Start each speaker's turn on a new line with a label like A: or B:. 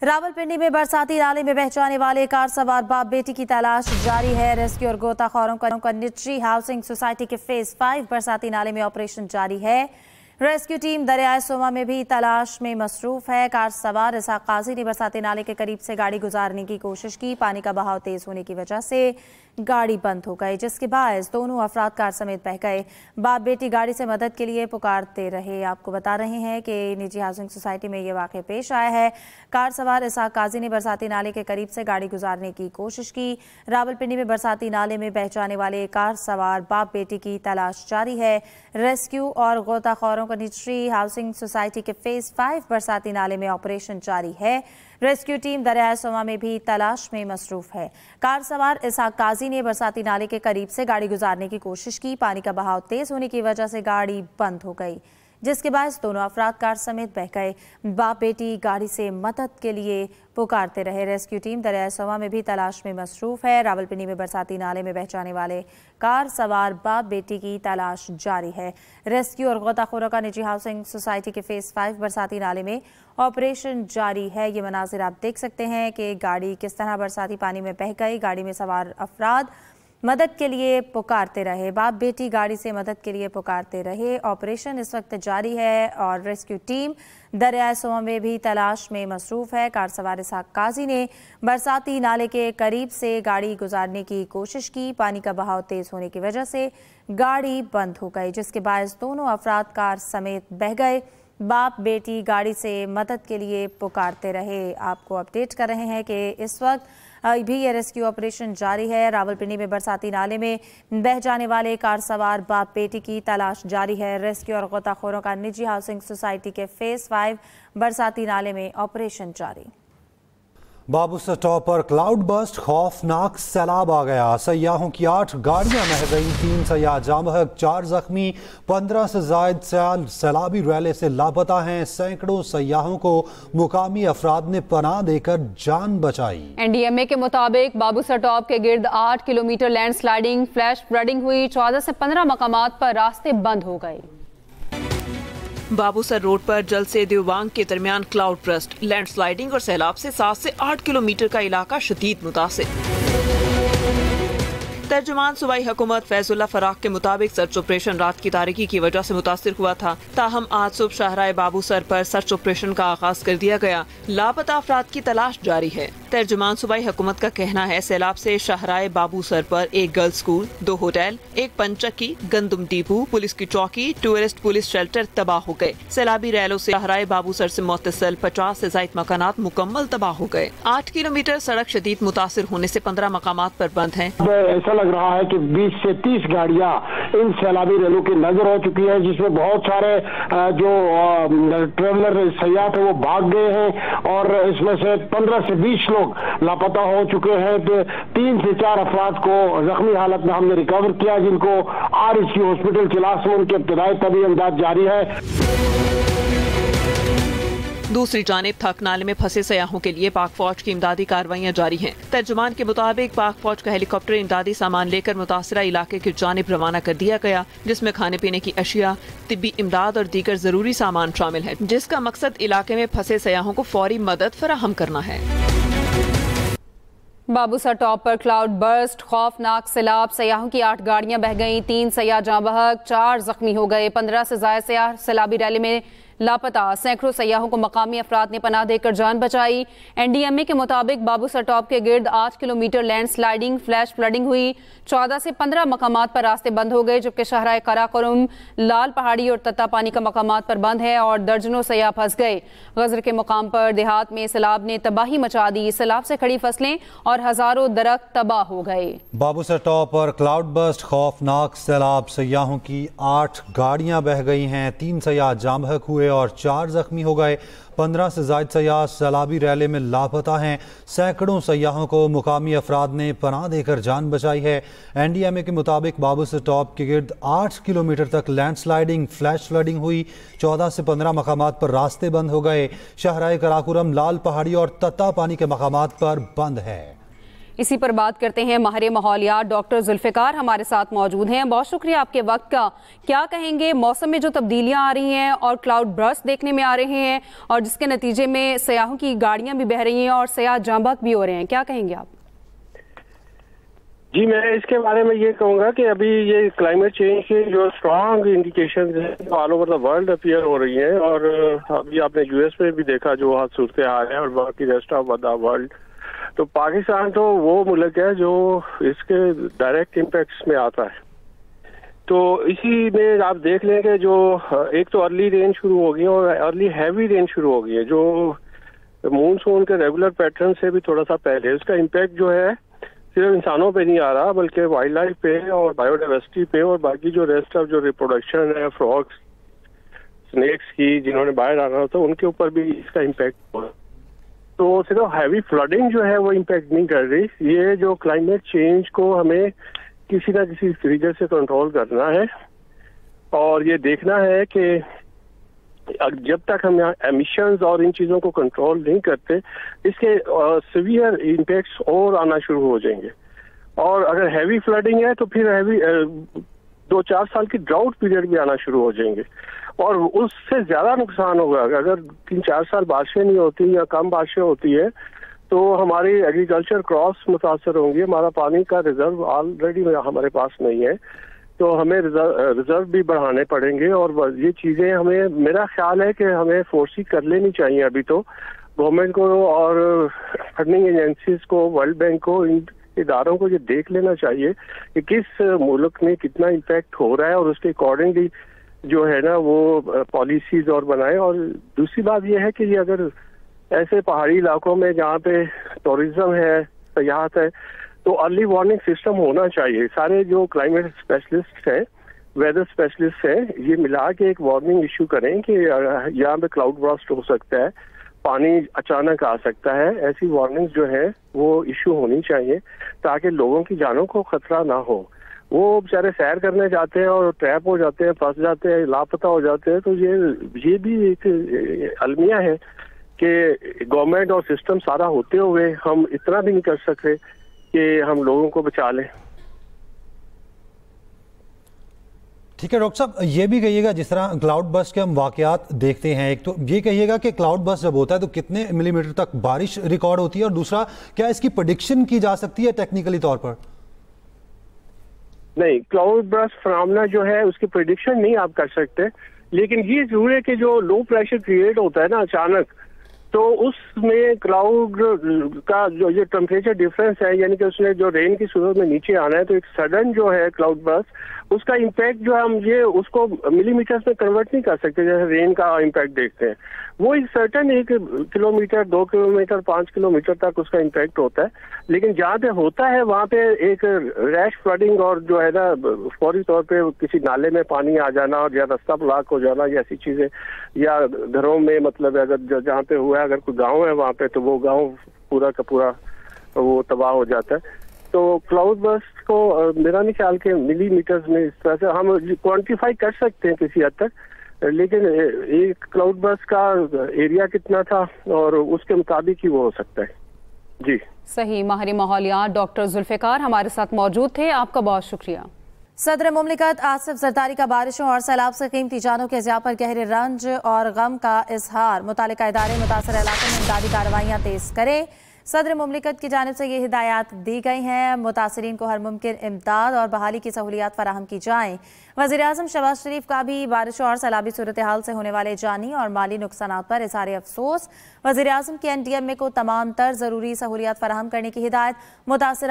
A: रावलपिंडी में बरसाती नाले में बह जाने वाले कार सवार बाप बेटी की तलाश जारी है। रेस्क्यू और गोताखोरों का निजी हाउसिंग सोसाइटी के फेज 5 बरसाती नाले में ऑपरेशन जारी है। रेस्क्यू टीम दरियाए सोमा में भी तलाश में मसरूफ है। कार सवार इसाक काजी ने बरसाती नाले के करीब से गाड़ी गुजारने की कोशिश की। पानी का बहाव तेज होने की वजह से गाड़ी बंद हो गई, जिसके बायस दोनों अफराद कार समेत बह गए। बाप बेटी गाड़ी से मदद के लिए पुकारते रहे। आपको बता रहे हैं कि निजी हाउसिंग सोसाइटी में ये वाक़या पेश आया है। कार सवार इसाक काजी ने बरसाती नाले के करीब से गाड़ी गुजारने की कोशिश की। रावलपिंडी में बरसाती नाले में बह जाने वाले कार सवार बाप बेटी की तलाश जारी है। रेस्क्यू और गोताखोरों का निजी हाउसिंग सोसाइटी के फेज 5 बरसाती नाले में ऑपरेशन जारी है। रेस्क्यू टीम दरियाए सोमा में भी तलाश में मसरूफ है। कार सवार इसाक काजी ने बरसाती नाले के करीब से गाड़ी गुजारने की कोशिश की। पानी का बहाव तेज होने की वजह से गाड़ी बंद हो गई, जिसके बायस दोनों अफराद कार समेत बह गए। बाप बेटी गाड़ी से मदद के लिए पुकारते रहे। रेस्क्यू टीम दरियाए सोमा में भी तलाश में मसरूफ है। रावलपिंडी में बरसाती नाले में बह जाने वाले कार सवार बाप बेटी की तलाश जारी है। रेस्क्यू और गोताखोरों का निजी हाउसिंग सोसाइटी के फेज 5 बरसाती नाले में ऑपरेशन जारी है। ये मनाजिर आप देख सकते हैं कि गाड़ी किस तरह बरसाती पानी में बह गई। गाड़ी में सवार अफराद मदद के लिए पुकारते रहे। बाप बेटी गाड़ी से मदद के लिए पुकारते रहे। ऑपरेशन इस वक्त जारी है और रेस्क्यू टीम दरियाए सोमा में भी तलाश में मसरूफ है। कार सवार इसाक काजी ने बरसाती नाले के करीब से गाड़ी गुजारने की कोशिश की। पानी का बहाव तेज होने की वजह से गाड़ी बंद हो गई, जिसके बायस दोनों अफराद कार समेत बह गए। बाप बेटी गाड़ी से मदद के लिए पुकारते रहे। आपको अपडेट कर रहे हैं कि इस वक्त भी ये रेस्क्यू ऑपरेशन जारी है। रावलपिंडी में बरसाती नाले में बह जाने वाले कार सवार बाप बेटी की तलाश जारी है। रेस्क्यू और गोताखोरों का निजी हाउसिंग सोसाइटी के फेज 5 बरसाती नाले में ऑपरेशन जारी।
B: बाबूसर टॉप पर क्लाउड बस्ट, खौफनाक सैलाब आ गया। सयाहों की 8 गाड़ियां बह गईं, 3 सयाह जाम बहक, 4 जख्मी, 15 से जायद सैलाबी रैले से लापता हैं। सैकड़ों सयाहों को मुकामी अफराद ने पनाह देकर जान बचाई।
C: NDMA के मुताबिक बाबूसर टॉप के गिर्द 8 kilometre land sliding, flash flooding हुई। 14 से 15 मकामात पर रास्ते बंद हो गए।
D: बाबूसर रोड पर जल से देवबांग के दरमियान क्लाउड बस्ट, लैंडस्लाइडिंग और सैलाब से 7 से 8 किलोमीटर का इलाका शदीद मुतासिर। तर्जुमान सूबाई हुकूमत फैजुल्ला फराक के मुताबिक सर्च ऑपरेशन रात की तारीकी की वजह से मुतासिर हुआ था। ताहम आज सुबह शाहराए बाबूसर पर सर्च ऑपरेशन का आगाज कर दिया गया। लापता अफराद की तलाश जारी है। तर्जुमान सूबाई हुकूमत का कहना है सैलाब से शाहराए बाबूसर पर एक गर्ल्स स्कूल, 2 होटल, एक पंचक्की, गंदुम डिपो, पुलिस की चौकी, टूरिस्ट पुलिस शेल्टर तबाह हो गए। सैलाबी रैलों से शाहराए बाबूसर से मुत्तसिल 50 से जायद मकानात मुकम्मल तबाह हो गए। 8 किलोमीटर सड़क शदीद मुतासिर होने से 15 मकामात पर बंद हैं।
E: ऐसा लग रहा है कि 20 से 30 गाड़ियां इन सैलाबी रैलों की नजर हो चुकी है, जिसमें बहुत सारे जो ट्रेवलर सयाह थे वो भाग गए हैं और इसमें से 15 से 20 लोग लापता हो चुके हैं। तो 3 से 4 अफराद को जख्मी हालत में हमने रिकवर किया, जिनको RSU हॉस्पिटल चिलास में उनके इब्तदाई तबी इमदाद जारी है।
D: दूसरी जानिब थक नाले में फंसे सयाहों के लिए पाक फौज की इमदादी कार्रवाइयां जारी हैं। तर्जुमान के मुताबिक पाक फौज का हेलीकॉप्टर इमदादी सामान लेकर मुतासरा इलाके की जानिब रवाना कर दिया गया, जिसमें खाने पीने की अशिया, तिब्बी इमदाद और दीगर जरूरी सामान शामिल है, जिसका मकसद इलाके में फंसे सयाहों को फौरी मदद फराहम करना है।
C: बाबूसर टॉप पर क्लाउड बर्स्ट, खौफनाक सैलाब, सयाहों की 8 गाड़ियां बह गईं, 3 सयाह जाँ बहक, 4 जख्मी हो गए। 15 से जायद सयाह सैलाबी रैली में लापता। सैकड़ों सयाहों को मकामी अफराद ने पनाह देकर जान बचाई। NDMA के मुताबिक बाबूसर टॉप के गिर्द 8 kilometre land sliding, flash flooding हुई। 14 से 15 मकामात पर रास्ते बंद हो गए, जबकि शाहराए कराकोरम, लाल पहाड़ी और तत्ता पानी का मकामात पर बंद है और दर्जनों सयाह फंस गए। गजर के मुकाम पर देहात में सैलाब ने तबाही मचा दी। सैलाब से खड़ी फसलें और हजारों दरख्त तबाह हो गए।
B: बाबूसर टॉप पर क्लाउड बस्ट, खौफनाक सैलाब, सयाहों की 8 गाड़ियां बह गई हैं, 3 सयाह जाम बहक हुए और 4 जख्मी हो गए। 15 से जायद सयाह सैलाबी रैले में लापता हैं। सैकड़ों सयाहों को मुकामी अफराद ने पनाह देकर जान बचाई है। NDMA के मुताबिक बाबूसर टॉप के गिर्द 8 किलोमीटर तक लैंडस्लाइडिंग, फ्लैश फ्लडिंग हुई। 14 से 15 मकामात पर रास्ते बंद हो गए। शाहराए कराकोरम, लाल पहाड़ी और तत्ता पानी के मकामात पर बंद है।
C: इसी पर बात करते हैं माहिर माहौलियात डॉक्टर जुल्फ़िकार हमारे साथ मौजूद हैं। बहुत शुक्रिया आपके वक्त का। क्या कहेंगे, मौसम में जो तब्दीलियां आ रही हैं और क्लाउड बर्स्ट देखने में आ रहे हैं और जिसके नतीजे में सयाहों की गाड़ियां भी बह रही हैं और सयाह जांबहक भी हो रहे हैं, क्या कहेंगे आप?
F: जी, मैं इसके बारे में ये कहूँगा कि अभी ये क्लाइमेट चेंज के जो स्ट्रॉन्ग इंडिकेशन हैं all over the world appear हो रही हैं और अभी आपने यूएस में भी देखा जो हाथ सूरत हाल है और बाकी रेस्ट ऑफ द वर्ल्ड। तो पाकिस्तान तो वो मुल्क है जो इसके डायरेक्ट इम्पैक्ट्स में आता है। तो इसी में आप देख लें कि जो एक तो अर्ली रेन शुरू हो गई और अर्ली हैवी रेन शुरू हो गई है, जो मानसून के रेगुलर पैटर्न से भी थोड़ा सा पहले। उसका इम्पैक्ट जो है सिर्फ इंसानों पे नहीं आ रहा बल्कि वाइल्ड लाइफ पे और बायोडाइवर्सिटी पे और बाकी जो रेस्ट ऑफ जो रिप्रोडक्शन है फ्रॉग्स, स्नेक्स की जिन्होंने बाहर आना होता है उनके ऊपर भी इसका इम्पैक्ट हुआ। तो सिर्फ हैवी फ्लडिंग जो है वो इम्पैक्ट नहीं कर रही। ये जो क्लाइमेट चेंज को हमें किसी ना किसी तरीके से कंट्रोल करना है और ये देखना है कि जब तक हम यहाँ एमिशंस और इन चीज़ों को कंट्रोल नहीं करते इसके सीवियर इम्पैक्ट्स और आना शुरू हो जाएंगे। और अगर हैवी फ्लडिंग है तो फिर हैवी 2-4 साल की ड्राउट पीरियड भी आना शुरू हो जाएंगे और उससे ज़्यादा नुकसान होगा। अगर 3-4 साल बारिशें नहीं होती या कम बारिशें होती है तो हमारी एग्रीकल्चर क्रॉप्स मुतासर होंगी, हमारा पानी का रिजर्व ऑलरेडी हमारे पास नहीं है तो हमें रिजर्व भी बढ़ाने पड़ेंगे। और ये चीज़ें हमें, मेरा ख्याल है कि हमें फोर्सी कर लेनी चाहिए अभी तो गवर्नमेंट को और फंडिंग एजेंसीज को, वर्ल्ड बैंक को, इन इदारों को ये देख लेना चाहिए कि किस मुल्क में कितना इम्पैक्ट हो रहा है और उसके अकॉर्डिंगली जो है ना वो पॉलिसीज और बनाए। और दूसरी बात ये है कि ये अगर ऐसे पहाड़ी इलाकों में जहाँ पे टूरिज्म है, सयाहत है, तो अर्ली वार्निंग सिस्टम होना चाहिए। सारे जो क्लाइमेट स्पेशलिस्ट हैं, वेदर स्पेशलिस्ट हैं, ये मिला के एक वार्निंग इशू करें कि यहाँ पे क्लाउड बर्स्ट हो सकता है, पानी अचानक आ सकता है। ऐसी वार्निंग जो है वो इशू होनी चाहिए ताकि लोगों की जानों को खतरा ना हो। वो बेचारे सैर करने जाते हैं और ट्रैप हो जाते हैं, फंस जाते हैं, लापता हो जाते हैं। तो ये भी एक अलमिया है कि गवर्नमेंट और सिस्टम सारा होते हुए हम इतना भी नहीं कर सकते कि हम लोगों को बचा लें।
B: ठीक है डॉक्टर साहब, ये भी कहिएगा जिस तरह क्लाउड बर्स्ट के हम वाकयात देखते हैं, एक तो ये कहिएगा कि क्लाउड बर्स्ट जब होता है तो कितने मिलीमीटर तक बारिश रिकॉर्ड होती है और दूसरा क्या इसकी प्रेडिक्शन की जा सकती है टेक्निकली तौर पर?
F: नहीं, क्लाउड बर्स्ट फिनोमेना जो है उसकी प्रेडिक्शन नहीं आप कर सकते, लेकिन ये जरूर है कि जो लो प्रेशर क्रिएट होता है ना अचानक, तो उसमें क्लाउड का जो ये टेम्परेचर डिफरेंस है, यानी कि उसने जो रेन की सूरत में नीचे आना है, तो एक सडन जो है क्लाउड बर्स्ट, उसका इम्पैक्ट जो है हम ये उसको मिलीमीटर्स में कन्वर्ट नहीं कर सकते जैसे रेन का इम्पैक्ट देखते हैं। वो एक सर्टन 1 किलोमीटर, 2 किलोमीटर, 5 किलोमीटर तक उसका इम्पैक्ट होता है। लेकिन जहाँ पे होता है वहाँ पे एक रैश फ्लडिंग और जो है ना फौरी तौर पे किसी नाले में पानी आ जाना और या रास्ता ब्लॉक हो जाना, ये ऐसी चीजें, या घरों में मतलब अगर जहाँ पे हुआ है अगर कोई गाँव है वहाँ पे तो वो गाँव पूरा का पूरा वो तबाह हो जाता है। तो क्लाउड बर्स्ट को मेरा नहीं ख्याल के मिलीमीटर्स में इस तरह से हम क्वांटिफाई कर सकते हैं किसी हद तक, लेकिन एक क्लाउड बर्स्ट का एरिया कितना था और उसके मुताबिक ही वो हो सकता है। जी
C: सही। माहिर माहौलियात डॉक्टर जुल्फ़िकार हमारे साथ मौजूद थे, आपका बहुत शुक्रिया।
A: सदर मुमलिकत आसिफ जरदारी का बारिशों और सैलाब से कीमती जानों के ज़िया पर गहरे रंज और गम का इजहार। मुतालिका इदारे मुतासर इलाकों में इमदादी कार्रवाइयाँ तेज करें। सदर मुमलिकत की जानिब से ये हिदायत दी गई हैं। मुतासरीन को हर मुमकिन इमदाद और बहाली की सहूलियात फराहम की जाएँ। वज़ीर-ए-आज़म शहबाज शरीफ का भी बारिशों और सैलाबी सूरत हाल से होने वाले जानी और माली नुकसानात पर इज़हार अफसोस। वज़ीर-ए-आज़म की NDMA को तमाम तर ज़रूरी सहूलियात फराहम करने की हिदायत। मुतासर